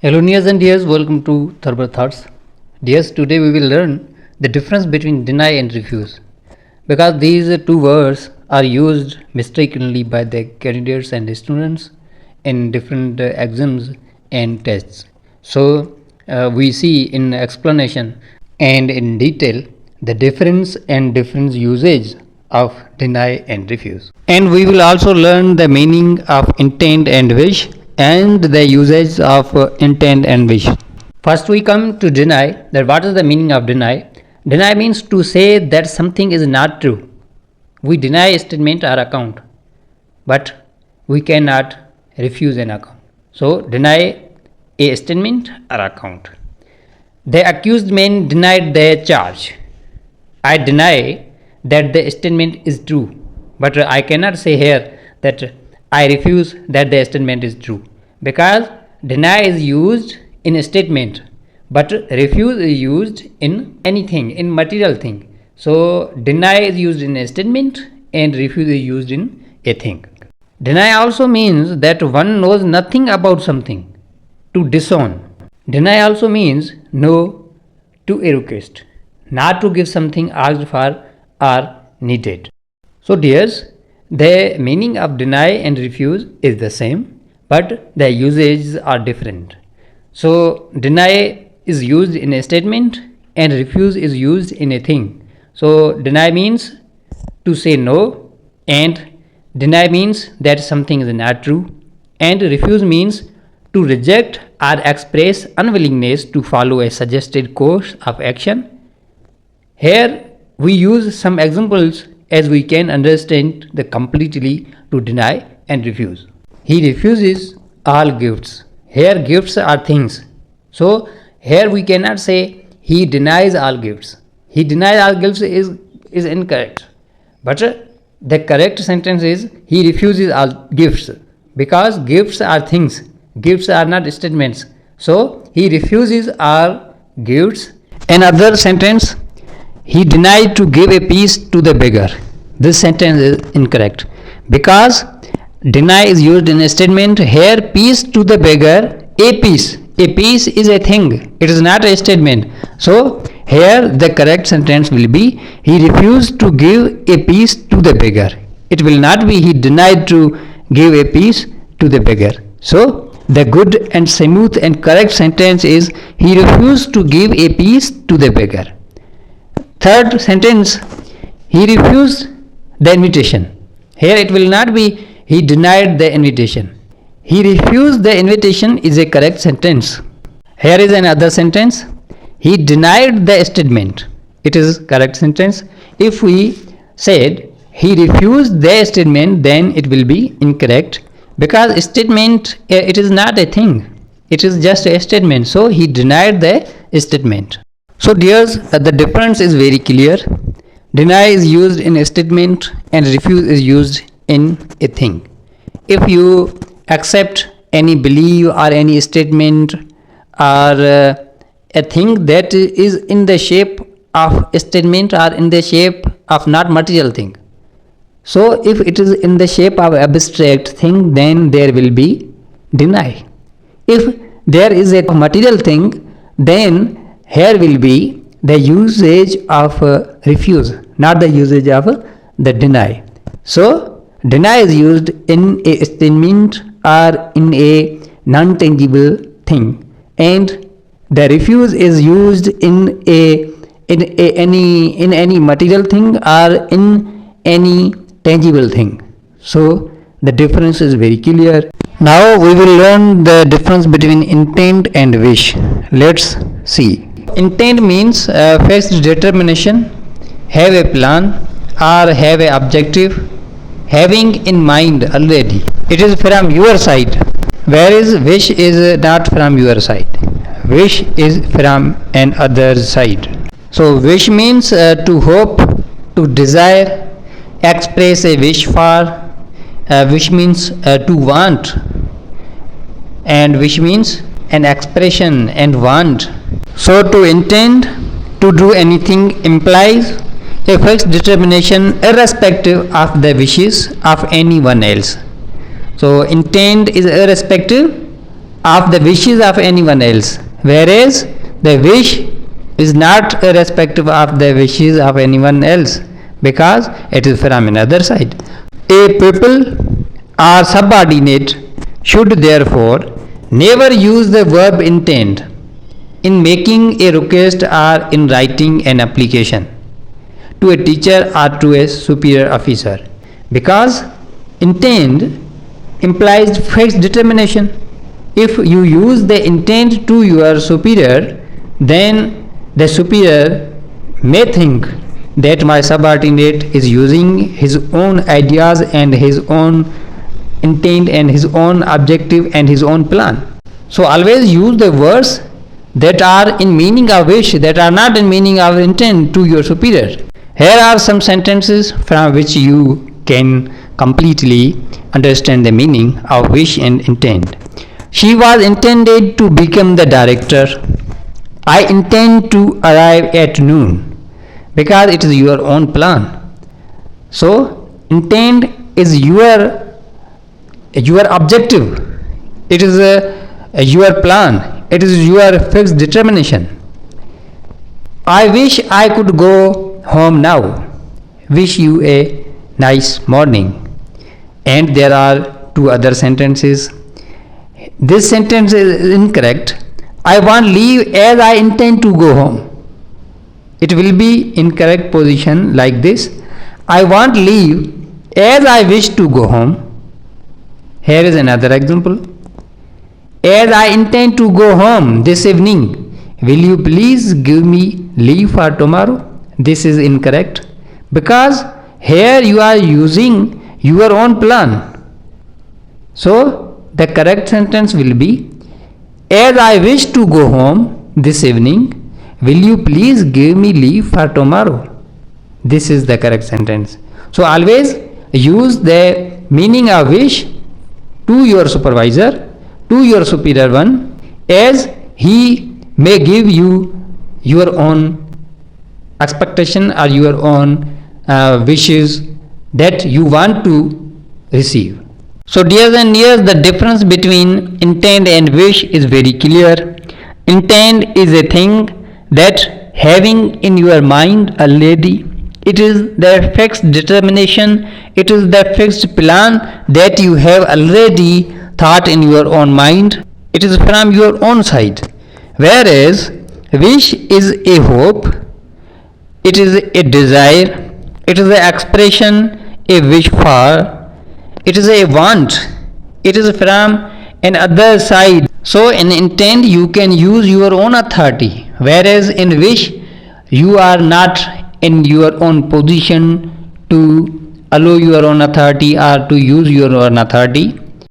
Hello nears and dears, welcome to Thurber Thoughts. Dears, today we will learn the difference between deny and refuse, because these two words are used mistakenly by the candidates and students in different exams and tests. So we see in explanation and in detail the difference and different usage of deny and refuse. And we will also learn the meaning of intent and wish and the usage of intent and wish. First we come to deny. That what is the meaning of deny? Deny means to say that something is not true. We deny a statement or account, but we cannot refuse an account. So deny a statement or account. The accused man denied the charge. I deny that the statement is true, but I cannot say here that I refuse that the statement is true, because deny is used in a statement, but refuse is used in anything, in material thing. So deny is used in a statement and refuse is used in a thing. Deny also means that one knows nothing about something, to disown. Deny also means no to a request, not to give something asked for or needed. So dears, the meaning of deny and refuse is the same, but the usages are different. So deny is used in a statement and refuse is used in a thing. So deny means to say no, and deny means that something is not true, and refuse means to reject or express unwillingness to follow a suggested course of action. Here we use some examples as we can understand the completely to deny and refuse. He refuses all gifts. Here gifts are things. So here we cannot say he denies all gifts. He denies all gifts is incorrect. But the correct sentence is he refuses all gifts, because gifts are things. Gifts are not statements. So he refuses all gifts. Another sentence, he denied to give a piece to the beggar. This sentence is incorrect, because deny is used in a statement. Here piece to the beggar, a piece is a thing, it is not a statement. So here the correct sentence will be he refused to give a piece to the beggar. It will not be he denied to give a piece to the beggar. So the good and smooth and correct sentence is he refused to give a piece to the beggar. Third sentence, he refused the invitation. Here it will not be he denied the invitation. He refused the invitation is a correct sentence. Here is another sentence, he denied the statement. It is correct sentence. If we said he refused the statement, then it will be incorrect, because statement it is not a thing. It is just a statement. So he denied the statement. So dears, the difference is very clear. Deny is used in a statement and refuse is used in a thing. If you accept any belief or any statement or a thing that is in the shape of a statement or in the shape of not material thing, so if it is in the shape of abstract thing, then there will be deny. If there is a material thing, then here will be the usage of refuse, not the usage of the deny. So deny is used in a statement or in a non-tangible thing, and the refuse is used in any material thing or in any tangible thing. So the difference is very clear. Now we will learn the difference between intent and wish. Let's see. Intent means fixed determination, have a plan or have a objective, having in mind already. It is from your side, whereas wish is not from your side. Wish is from another side. So wish means to hope, to desire, express a wish for. Wish means to want, and wish means an expression and want. So to intend to do anything implies a fixed determination irrespective of the wishes of anyone else. So intent is irrespective of the wishes of anyone else, whereas the wish is not irrespective of the wishes of anyone else because it is from another side. A pupil or subordinate should therefore never use the verb intend in making a request or in writing an application to a teacher or to a superior officer, because intend implies fixed determination. If you use the intent to your superior, then the superior may think that my subordinate is using his own ideas and his own intent and his own objective and his own plan. So always use the words that are in meaning of wish, that are not in meaning of intent to your superior. Here are some sentences from which you can completely understand the meaning of wish and intent. She was intended to become the director. I intend to arrive at noon, because it is your own plan. So intent is your objective. It is your plan. It is your fixed determination. I wish I could go home now. Wish you a nice morning. And there are two other sentences. This sentence is incorrect. I want leave as I intend to go home. It will be incorrect position like this. I want leave as I wish to go home. Here is another example. As I intend to go home this evening, will you please give me leave for tomorrow? This is incorrect because here you are using your own plan. So the correct sentence will be, as I wish to go home this evening, will you please give me leave for tomorrow? This is the correct sentence. So always use the meaning of wish to your supervisor, to your superior one, as he may give you your own expectation or your own wishes that you want to receive. So dears and dears, the difference between intent and wish is very clear. Intent is a thing that having in your mind already. It is the fixed determination, it is the fixed plan that you have already thought in your own mind. It is from your own side. Whereas wish is a hope, it is a desire, it is an expression, a wish for, it is a want, it is from another side. So in intent you can use your own authority, whereas in wish you are not in your own position to allow your own authority or to use your own authority.